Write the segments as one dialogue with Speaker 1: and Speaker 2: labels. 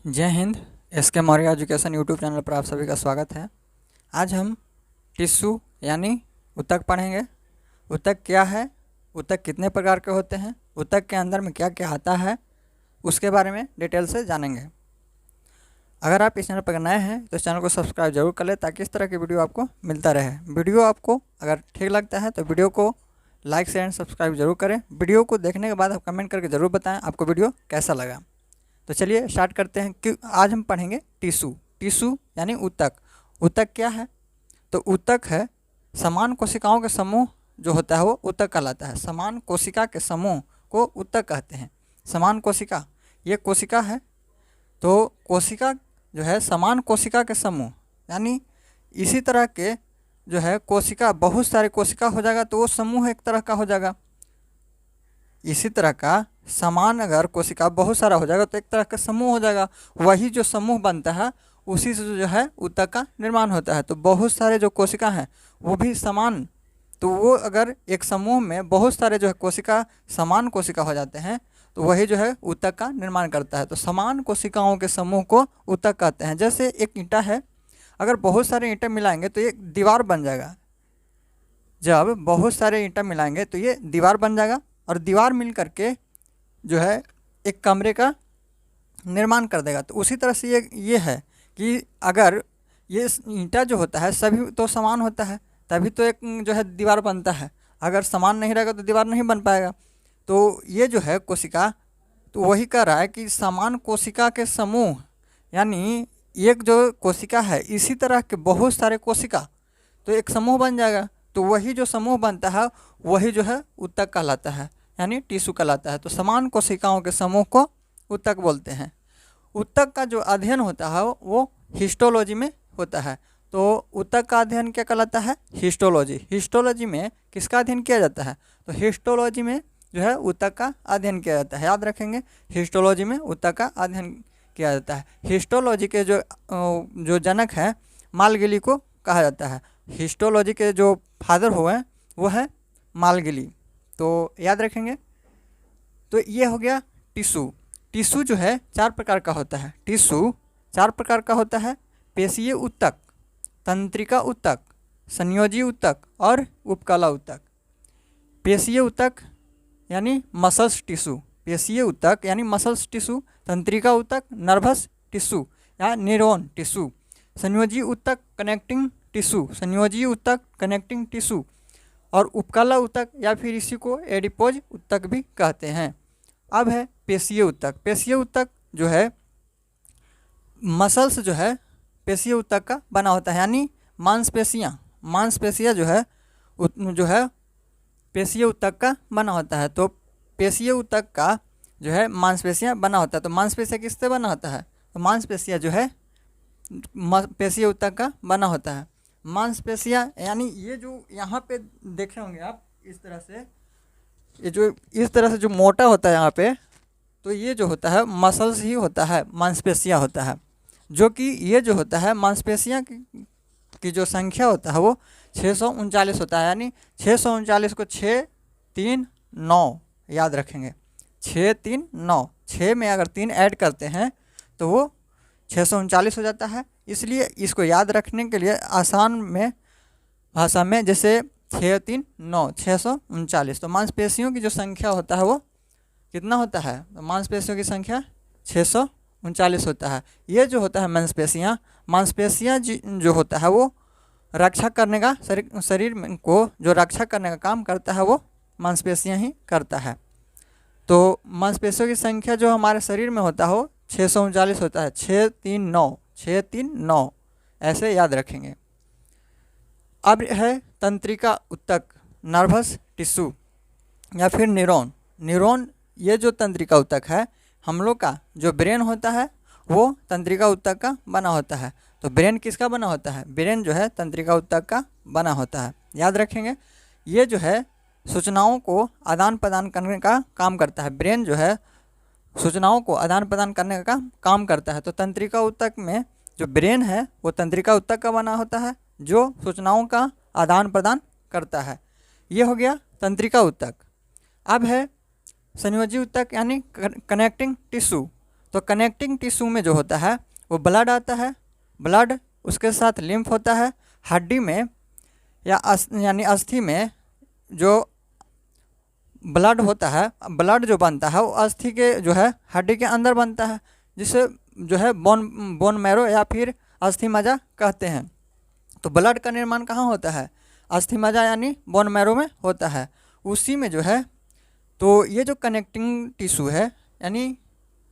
Speaker 1: जय Hind. SK Maurya education YouTube channel पर आप सभी का स्वागत है। आज हम टिश्यू यानी ऊतक पढ़ेंगे। ऊतक क्या है, ऊतक कितने प्रकार के होते हैं, ऊतक के अंदर में क्या क्या आता है, उसके बारे में डिटेल से जानेंगे। अगर आप इस चैनल पर नए हैं तो इस चैनल को सब्सक्राइब जरूर कर लें ताकि इस तरह की वीडियो आपको मिलता रहे। वीडियो आपको अगर ठीक लगता है तो वीडियो को लाइक शेयर एंड सब्सक्राइब जरूर करें। वीडियो को देखने के बाद आप कमेंट करके ज़रूर बताएं आपको वीडियो कैसा लगा। तो चलिए स्टार्ट करते हैं कि आज हम पढ़ेंगे टिश्यू। टिश्यू यानी ऊतक। ऊतक क्या है? तो ऊतक है समान कोशिकाओं के समूह जो होता है वो ऊतक कहलाता है। समान कोशिका के समूह को ऊतक कहते हैं। समान कोशिका, ये कोशिका है तो कोशिका जो है समान कोशिका के समूह, यानी इसी तरह के जो है कोशिका, बहुत सारे कोशिका हो जाएगा तो वो समूह एक तरह का हो जाएगा। इसी तरह का समान अगर कोशिका बहुत सारा हो जाएगा तो एक तरह का समूह हो जाएगा। वही जो समूह बनता है उसी से जो है ऊतक का निर्माण होता है। तो बहुत सारे जो कोशिका हैं वो भी समान, तो वो अगर एक समूह में बहुत सारे जो है कोशिका समान कोशिका हो जाते हैं तो वही जो है ऊतक का निर्माण करता है। तो समान कोशिकाओं के समूह को ऊतक कहते हैं। जैसे एक ईंटा है, अगर बहुत सारे ईंटें मिलाएंगे तो ये दीवार बन जाएगा। जब बहुत सारे ईंटें मिलाएंगे तो ये दीवार बन जाएगा और दीवार मिल करके जो है एक कमरे का निर्माण कर देगा। तो उसी तरह से ये है कि अगर ये ईंटा जो होता है सभी तो समान होता है तभी तो एक जो है दीवार बनता है। अगर समान नहीं रहेगा तो दीवार नहीं बन पाएगा। तो ये जो है कोशिका, तो वही कह रहा है कि समान कोशिका के समूह, यानी एक जो कोशिका है इसी तरह के बहुत सारे कोशिका तो एक समूह बन जाएगा। तो वही जो समूह बनता है वही जो है ऊतक कहलाता है, यानी टिश्यू कहलाता है। तो समान कोशिकाओं के समूह को ऊतक बोलते हैं। ऊतक का जो अध्ययन होता है वो हिस्टोलॉजी में होता है। तो ऊतक का अध्ययन क्या कहलाता है? हिस्टोलॉजी। हिस्टोलॉजी में किसका अध्ययन किया जाता है? तो हिस्टोलॉजी में जो है ऊतक का अध्ययन किया जाता है। याद रखेंगे, हिस्टोलॉजी में ऊतक का अध्ययन किया जाता है। हिस्टोलॉजी के जो जनक हैं मालगिली को कहा जाता है। हिस्टोलॉजी के जो फादर हुए हैं वो है मालगिली, तो याद रखेंगे। तो ये हो गया टिश्यू। टिश्यू जो है 4 प्रकार का होता है। टिश्यू 4 प्रकार का होता है। पेशीय ऊतक, तंत्रिका ऊतक, संयोजी ऊतक और उपकला ऊतक। पेशीय ऊतक यानी मसल्स टिश्यू, पेशीय ऊतक यानी मसल्स टिश्यू, तंत्रिका ऊतक नर्वस टिश्यू या न्यूरॉन टिश्यू, संयोजी ऊतक कनेक्टिंग टिश्यू, संयोजी ऊतक कनेक्टिंग टिश्यू और उपकला ऊतक या फिर इसी को एडिपोज ऊतक भी कहते हैं। अब है पेशीय ऊतक। पेशीय ऊतक जो है मसल्स जो है पेशीय ऊतक का बना होता है, यानी मांसपेशियाँ जो है पेशीय ऊतक का बना होता है। तो पेशीय ऊतक का जो है मांसपेशियाँ बना होता है। तो मांसपेशियाँ किससे बना होता है? तो मांसपेशियाँ जो है पेशीय ऊतक का बना होता है। मांसपेशियाँ यानी ये जो यहाँ पे देखे होंगे आप इस तरह से, ये जो इस तरह से जो मोटा होता है यहाँ पे, तो ये जो होता है मसल्स ही होता है, मांसपेशियाँ होता है। जो कि ये जो होता है मांसपेशियाँ की जो संख्या होता है वो 639 होता है। यानी 639 को 6 3 9 याद रखेंगे। 6 3 9, 6 में अगर 3 ऐड करते हैं तो वो 639 हो जाता है। इसलिए इसको याद रखने के लिए आसान में भाषा में जैसे 6 3 9 639, तो मांसपेशियों की जो संख्या होता है वो कितना होता है? तो मांसपेशियों की संख्या 639 होता है। ये जो होता है मांसपेशियाँ जो होता है वो रक्षा करने का, शरीर को जो रक्षा करने का काम करता है वो मांसपेशियाँ ही करता है। तो मांसपेशियों की संख्या जो हमारे शरीर में होता है वो 639 होता है। 6 3 9, 6 3 9 ऐसे याद रखेंगे। अब है तंत्रिका ऊतक, नर्वस टिश्यू या फिर न्यूरॉन। ये जो तंत्रिका ऊतक है, हम लोग का जो ब्रेन होता है वो तंत्रिका ऊतक का बना होता है। तो ब्रेन किसका बना होता है? ब्रेन जो है तंत्रिका ऊतक का बना होता है। याद रखेंगे, ये जो है सूचनाओं को आदान प्रदान करने का काम करता है। ब्रेन जो है सूचनाओं को आदान प्रदान करने का काम करता है। तो तंत्रिका ऊतक में जो ब्रेन है वो तंत्रिका ऊतक का बना होता है जो सूचनाओं का आदान प्रदान करता है। ये हो गया तंत्रिका ऊतक। अब है संयोजी ऊतक यानी कनेक्टिंग टिश्यू। तो कनेक्टिंग टिश्यू में जो होता है वो ब्लड आता है, ब्लड उसके साथ लिम्फ होता है। हड्डी में या यानी अस्थि में जो ब्लड होता है, ब्लड जो बनता है वो अस्थि के जो है हड्डी के अंदर बनता है, जिसे जो है बोन मैरो या फिर अस्थि मज्जा कहते हैं। तो ब्लड का निर्माण कहाँ होता है? अस्थि मज्जा यानी बोन मैरो में होता है। उसी में जो है तो ये जो कनेक्टिंग टिश्यू है यानी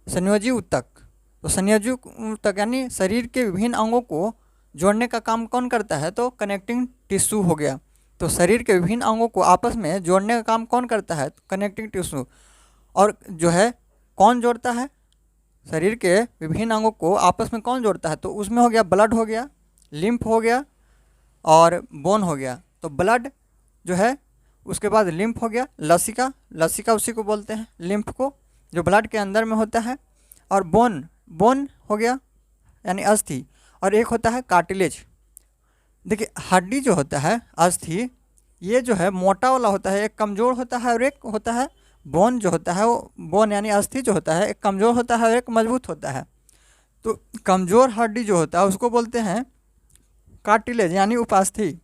Speaker 1: संयोजी ऊतक, तो संयोजी ऊतक यानी शरीर के विभिन्न अंगों को जोड़ने का काम कौन करता है? तो कनेक्टिंग टिश्यू हो गया। तो शरीर के विभिन्न अंगों को आपस में जोड़ने का काम कौन करता है? Connecting tissue. और जो है कौन जोड़ता है? शरीर के विभिन्न अंगों को आपस में कौन जोड़ता है? तो उसमें हो गया ब्लड हो गया, लिम्फ हो गया और बोन हो गया। तो ब्लड जो है, उसके बाद लिम्फ हो गया, लसिका, लसिका उसी को बोलते हैं लिम्फ को, जो ब्लड के अंदर में होता है। और बोन, बोन हो गया यानी अस्थि। और एक होता है कार्टिलेज। देखिए हड्डी जो होता है अस्थि, ये जो है मोटा वाला होता है, एक कमज़ोर होता है और एक होता है बोन जो होता है वो, बोन यानी अस्थि जो होता है एक कमज़ोर होता है और एक मजबूत होता है। तो कमज़ोर हड्डी जो होता है उसको बोलते हैं कार्टिलेज यानी उपास्थि।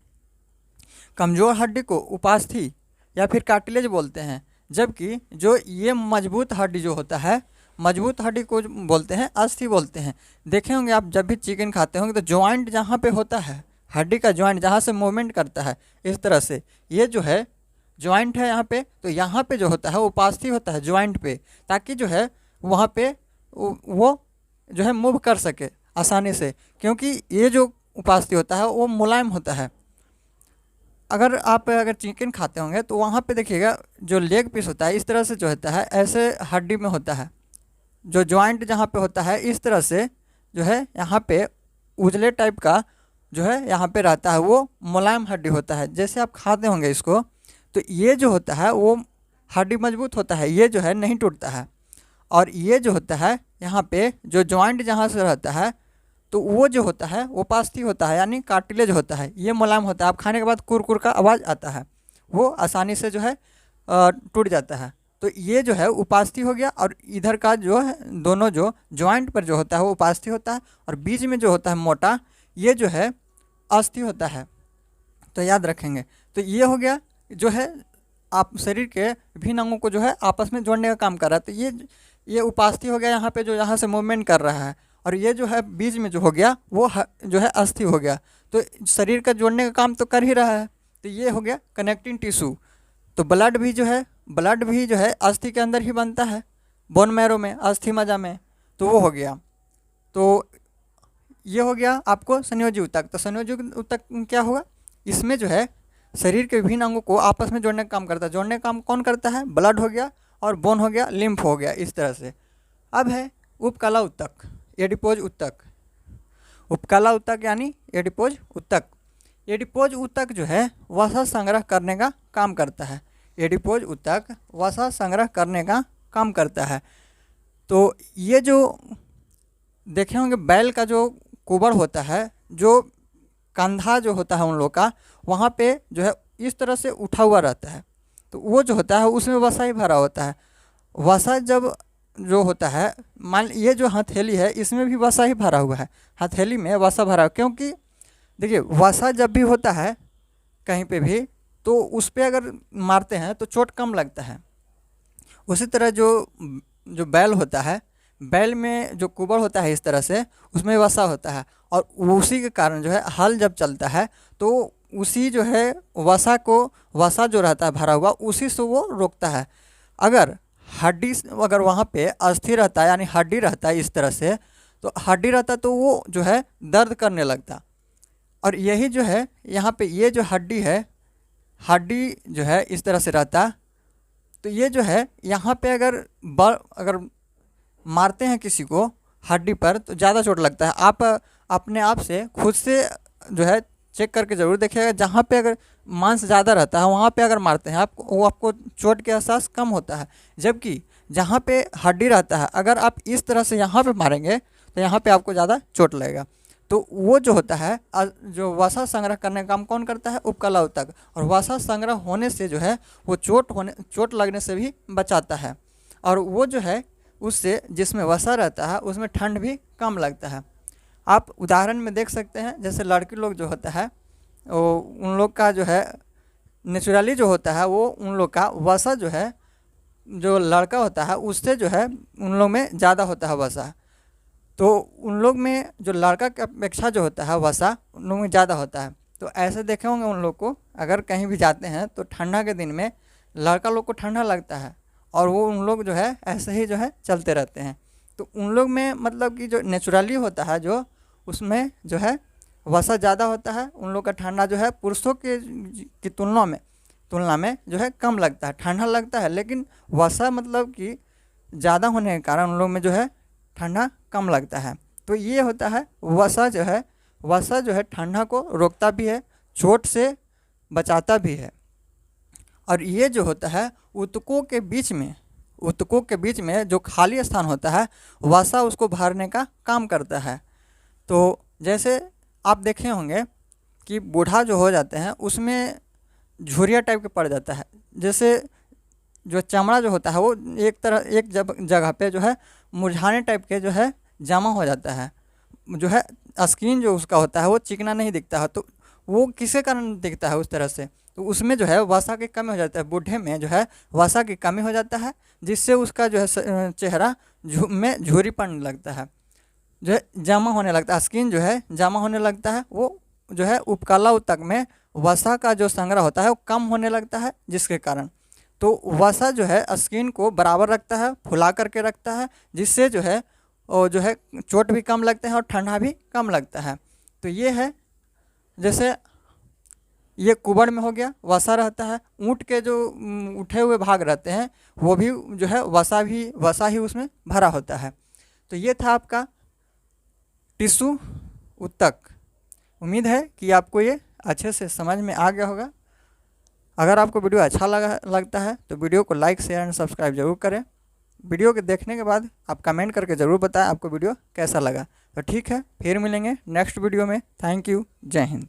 Speaker 1: कमज़ोर हड्डी को उपास्थि या फिर कार्टिलेज बोलते हैं। जबकि जो ये मजबूत हड्डी जो होता है, मजबूत हड्डी को बोलते हैं अस्थि बोलते हैं। देखे होंगे आप जब भी चिकन खाते होंगे तो जॉइंट जहाँ पे होता है, हड्डी का जॉइंट जहाँ से मूवमेंट करता है इस तरह से, ये जो है जॉइंट है यहाँ पे, तो यहाँ पे जो होता है वो उपास्थि होता है जॉइंट पे, ताकि जो है वहाँ पे वो जो है मूव कर सके आसानी से, क्योंकि ये जो उपास्थि होता है वो मुलायम होता है। अगर चिकन खाते होंगे तो वहाँ पे देखिएगा जो लेग पीस होता है इस तरह से जो होता है ऐसे हड्डी में होता है, जो जॉइंट जहाँ पे होता है इस तरह से जो है यहाँ पे उजले टाइप का जो है यहाँ पे रहता है, वो मुलायम हड्डी होता है। जैसे आप खाते होंगे इसको तो ये जो होता है वो हड्डी मजबूत होता है, ये जो है नहीं टूटता है। और ये जो होता है यहाँ पे जो जॉइंट जहाँ से रहता है तो वो जो होता है वो उपास्थि होता है यानी कार्टिलेज होता है, ये मुलायम होता है। आप खाने के बाद कुरकुर का आवाज़ आता है, वो आसानी से जो है टूट जाता है। तो ये जो है उपास्थि हो गया। और इधर का जो है दोनों जो जॉइंट पर जो होता है वो उपास्थि होता है, और बीच में जो होता है मोटा ये जो है अस्थि होता है। तो याद रखेंगे। तो ये हो गया जो है आप शरीर के विभिन्न अंगों को जो है आपस में जोड़ने का काम कर रहा है। तो ये उपास्थि हो गया यहाँ पे जो यहाँ से मूवमेंट कर रहा है, और ये जो है बीच में जो हो गया वो जो है अस्थि हो गया। तो शरीर का जोड़ने का काम तो कर ही रहा है। तो ये हो गया कनेक्टिंग टिश्यू। तो ब्लड भी जो है अस्थि के अंदर ही बनता है, बोन मैरो में, अस्थि मज्जा में। तो वो हो गया। तो ये हो गया आपको संयोजी ऊतक। तो संयोजी ऊतक क्या होगा? इसमें जो है शरीर के विभिन्न अंगों को आपस में जोड़ने का काम करता है। जोड़ने का काम कौन करता है? ब्लड हो गया और बोन हो गया, लिम्फ हो गया, इस तरह से। अब है उपकला ऊतक, एडिपोज ऊतक। उपकला ऊतक यानी एडिपोज ऊतक। एडिपोज ऊतक जो है वसा संग्रह करने का काम करता है। एडिपोज ऊतक वसा संग्रह करने का काम करता है। तो ये जो देखे होंगे बैल का जो कुबर होता है, जो कंधा जो होता है उन लोग का, वहाँ पे जो है इस तरह से उठा हुआ रहता है। तो वो जो होता है उसमें वसा ही भरा होता है। वसा जब जो होता है, मान ये जो हथेली है इसमें भी वसा ही भरा हुआ है, हथेली में वसा भरा, क्योंकि देखिए वसा जब भी होता है कहीं पे भी तो उस पर अगर मारते हैं तो चोट कम लगता है। उसी तरह जो बैल होता है, बैल में जो कुबर होता है इस तरह से, उसमें वसा होता है, और उसी के कारण जो है हल जब चलता है तो उसी जो है वसा जो रहता है भरा हुआ, उसी से वो रोकता है। अगर वहाँ पे अस्थि रहता है यानी हड्डी रहता है इस तरह से, तो हड्डी रहता तो वो जो है दर्द करने लगता। और यही जो है यहाँ पे ये जो हड्डी है, हड्डी जो है इस तरह से रहता, तो ये जो है यहाँ पे अगर मारते हैं किसी को हड्डी पर तो ज़्यादा चोट लगता है। आप अपने आप से खुद से जो है चेक करके ज़रूर देखिएगा, जहाँ पे अगर मांस ज़्यादा रहता है वहाँ पे अगर मारते हैं आपको चोट के एहसास कम होता है। जबकि जहाँ पे हड्डी रहता है अगर आप इस तरह से यहाँ पे मारेंगे तो यहाँ पे आपको ज़्यादा चोट लगेगा। तो वो जो होता है जो वसा संग्रह करने का काम कौन करता है? उपकला ऊतक। और वसा संग्रह होने से जो है वो चोट लगने से भी बचाता है। और वो जो है उससे जिसमें वसा रहता है उसमें ठंड भी कम लगता है। आप उदाहरण में देख सकते हैं, जैसे लड़की लोग जो होता है वो उन लोग का जो है नेचुरली जो होता है वो उन लोग का वसा जो है, जो लड़का होता है उससे जो है उन लोग में ज़्यादा होता है वसा। तो उन लोग में जो लड़का की अपेक्षा जो होता है वसा उन लोग में ज़्यादा होता है। तो ऐसे देखे होंगे उन लोग को, अगर कहीं भी जाते हैं तो ठंडा के दिन में लड़का लोग को ठंडा लगता है और वो उन लोग जो है ऐसे ही जो है चलते रहते हैं। तो उन लोग में मतलब कि जो नेचुरली होता है जो उसमें जो है वसा ज़्यादा होता है। उन लोग का ठंडा जो है पुरुषों के की तुलना में जो है कम लगता है, ठंडा लगता है, लेकिन वसा मतलब कि ज़्यादा होने के कारण उन लोग में जो है ठंडा कम लगता है। तो ये होता है वसा जो है ठंडा को रोकता भी है, चोट से बचाता भी है। और ये जो होता है ऊतकों के बीच में जो खाली स्थान होता है वसा उसको भरने का काम करता है। तो जैसे आप देखे होंगे कि बूढ़ा जो हो जाते हैं उसमें झुर्रिया टाइप के पड़ जाता है। जैसे जो चमड़ा जो होता है वो एक जगह पे जो है मुरझाने टाइप के जो है जमा हो जाता है, जो है स्किन जो उसका होता है वो चिकना नहीं दिखता है। तो वो किसके कारण दिखता है उस तरह से, तो उसमें जो है वसा की कमी हो जाता है। बूढ़े में जो है वसा की कमी हो जाता है, जिससे उसका जो है चेहरा में झुर्री पड़ने लगता है, जो है जमा होने लगता है, स्किन जो है जमा होने लगता है। वो जो है उपकला ऊतक में वसा का जो संग्रह होता है वो कम होने लगता है, जिसके कारण तो वसा जो है स्किन को बराबर रखता है, फुला करके रखता है, जिससे जो है और जो है चोट भी कम लगते हैं और ठंडा भी कम लगता है। तो ये है, जैसे ये कुबड़ में हो गया वसा रहता है। ऊँट के जो उठे हुए भाग रहते हैं वो भी जो है वसा ही उसमें भरा होता है। तो ये था आपका टिश्यू ऊतक। उम्मीद है कि आपको ये अच्छे से समझ में आ गया होगा। अगर आपको वीडियो अच्छा लगता है तो वीडियो को लाइक शेयर एंड सब्सक्राइब जरूर करें। वीडियो के देखने के बाद आप कमेंट करके ज़रूर बताएं आपको वीडियो कैसा लगा। तो ठीक है, फिर मिलेंगे नेक्स्ट वीडियो में। थैंक यू, जय हिंद।